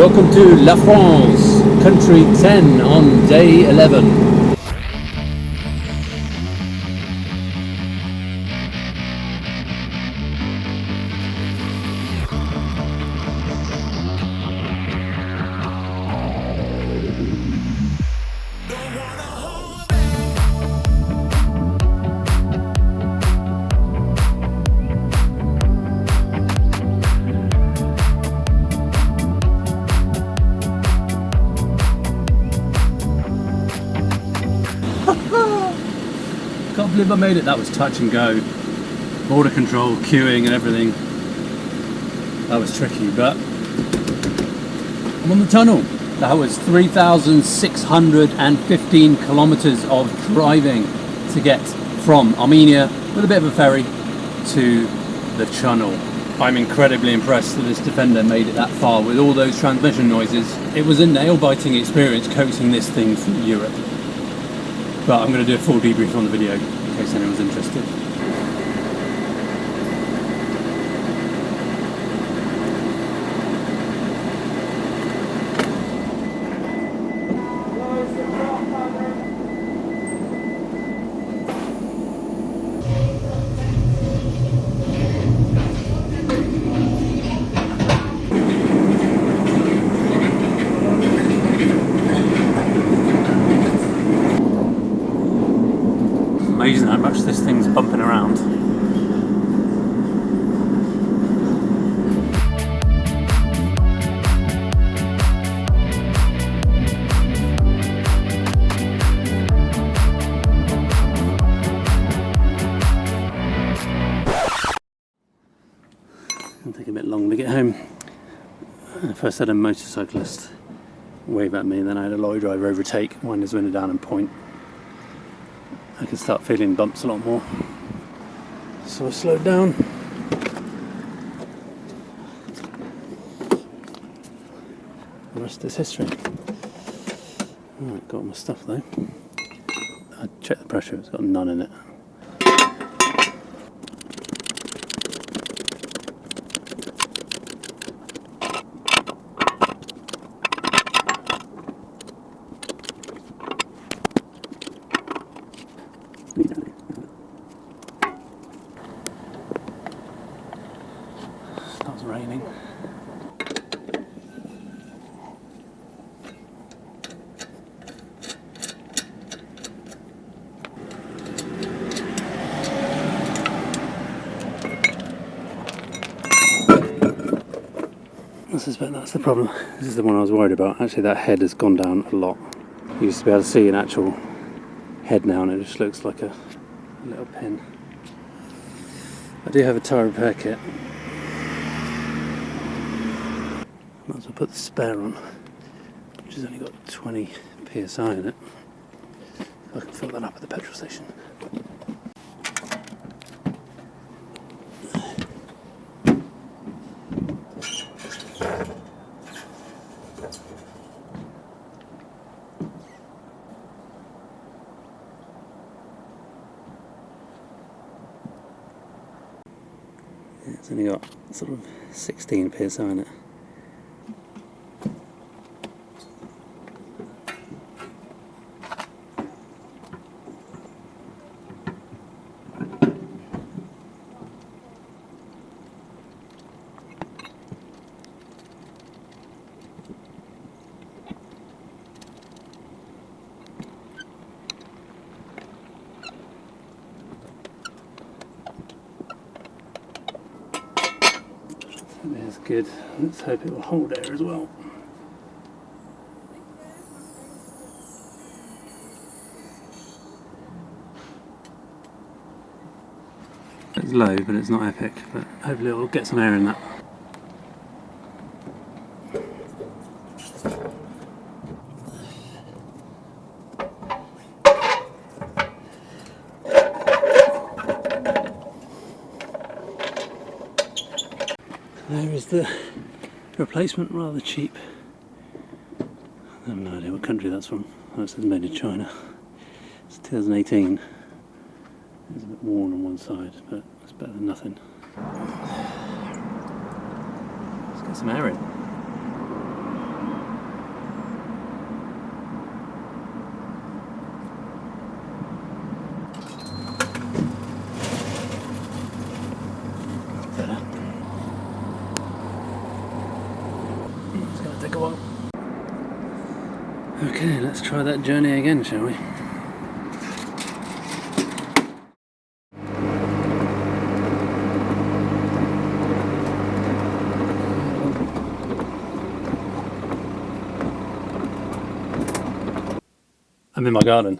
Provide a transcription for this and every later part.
Welcome to La France, country 10 on day 11. Can't believe I made it. That was touch and go, border control, queuing and everything. That was tricky, but I'm on the tunnel. That was 3,615 kilometers of driving to get from Armenia with a bit of a ferry to the Chunnel. I'm incredibly impressed that this Defender made it that far with all those transmission noises. It was a nail-biting experience coasting this thing through Europe. But I'm going to do a full debrief on the video in case anyone's interested. Amazing how much this thing's bumping around. It'll take a bit long to get home. First I had a motorcyclist wave at me, then I had a lorry driver overtake, wind his window down and point. I can start feeling bumps a lot more. So I slowed down. The rest is history. Alright, got all my stuff though. I checked the pressure, it's got none in it. Starts raining. I suspect that's the problem. This is the one I was worried about. Actually, that head has gone down a lot. You used to be able to see an actual head now, and it just looks like a little pin. I do have a tyre repair kit. Might as well put the spare on, which has only got 20 psi in it. I can fill that up at the petrol station. It's only got sort of 16 psi in it. There's good. Let's hope it will hold air as well. It's low, but it's not epic, but hopefully it will get some air in that. There is the replacement, rather cheap. I have no idea what country that's from. Oh, it says made in China. It's 2018. It's a bit worn on one side, but it's better than nothing. Let's get some air in. Okay, let's try that journey again, shall we? I'm in my garden.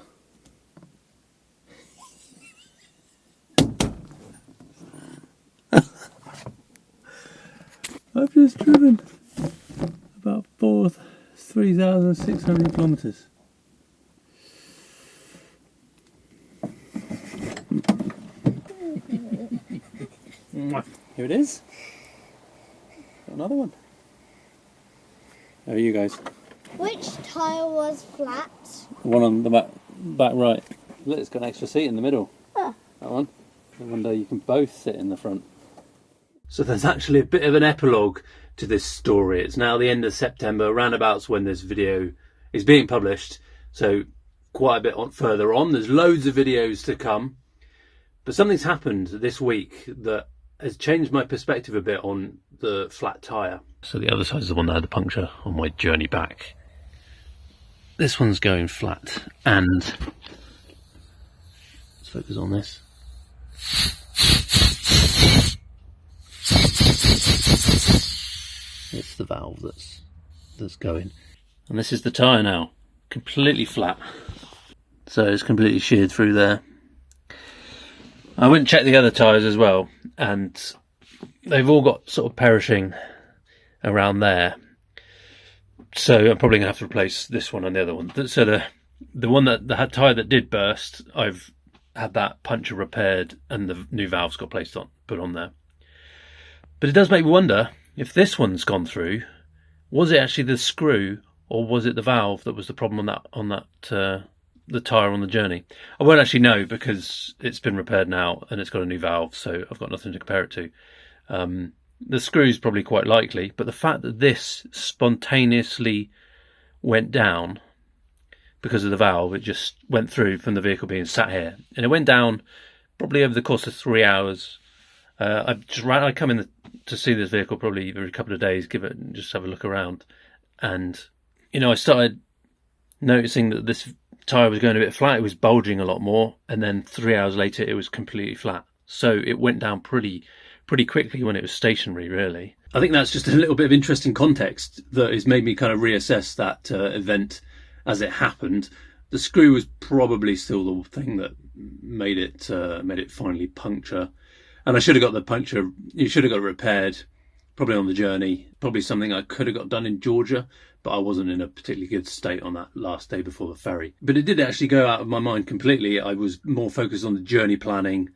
I've just driven about 3,600 kilometres. Here it is. Got another one. How are you guys? Which tyre was flat? One on the back right. Look, it's got an extra seat in the middle. Oh. That one. So one day you can both sit in the front. So there's actually a bit of an epilogue to this story. It's now the end of September, roundabouts when this video is being published. So quite a bit further on. There's loads of videos to come. But something's happened this week that has changed my perspective a bit on the flat tyre. So the other side is the one that had the puncture on my journey back. This one's going flat, and let's focus on this. It's the valve that's going. And this is the tyre now, completely flat. So it's completely sheared through there. I went and checked the other tyres as well, and they've all got sort of perishing around there. So I'm probably going to have to replace this one and the other one. So the one that the tyre that did burst, I've had that puncture repaired and the new valves got put on there. But it does make me wonder, if this one's gone through, was it actually the screw or was it the valve that was the problem on the tyre on the journey? I won't actually know because it's been repaired now and it's got a new valve, so I've got nothing to compare it to. The screw's probably quite likely, but the fact that this spontaneously went down because of the valve, it just went through from the vehicle being sat here, and it went down probably over the course of 3 hours. I come in to see this vehicle probably every couple of days, just have a look around, and I started noticing that this tyre was going a bit flat. It was bulging a lot more, and then 3 hours later it was completely flat. So it went down pretty quickly when it was stationary, really. I think that's just a little bit of interesting context that has made me kind of reassess that event as it happened. The screw was probably still the thing that made it finally puncture, and I should have got the puncture. You should have got it repaired, probably on the journey. Probably something I could have got done in Georgia, but I wasn't in a particularly good state on that last day before the ferry. But it did actually go out of my mind completely. I was more focused on the journey planning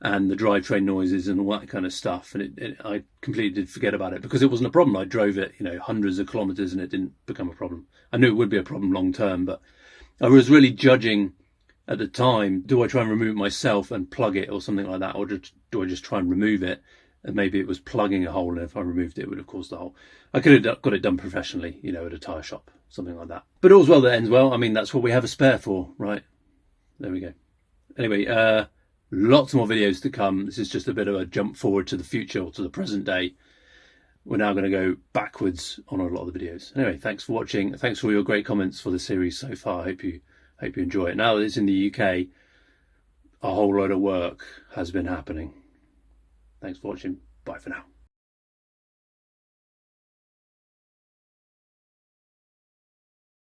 and the drivetrain noises and all that kind of stuff, and I completely did forget about it because it wasn't a problem. I drove it, hundreds of kilometres, and it didn't become a problem. I knew it would be a problem long term, but I was really judging at the time: do I try and remove it myself and plug it or something like that, or do I just try and remove it? And maybe it was plugging a hole, and if I removed it, it would have caused the hole. I could have got it done professionally, at a tyre shop, something like that. But all's well that ends well. I mean, that's what we have a spare for, right? There we go. Anyway, lots more videos to come. This is just a bit of a jump forward to the future, or to the present day. We're now going to go backwards on a lot of the videos. Anyway, thanks for watching. Thanks for all your great comments for the series so far. I hope you enjoy it. Now that it's in the UK, a whole load of work has been happening. Thanks for watching. Bye for now.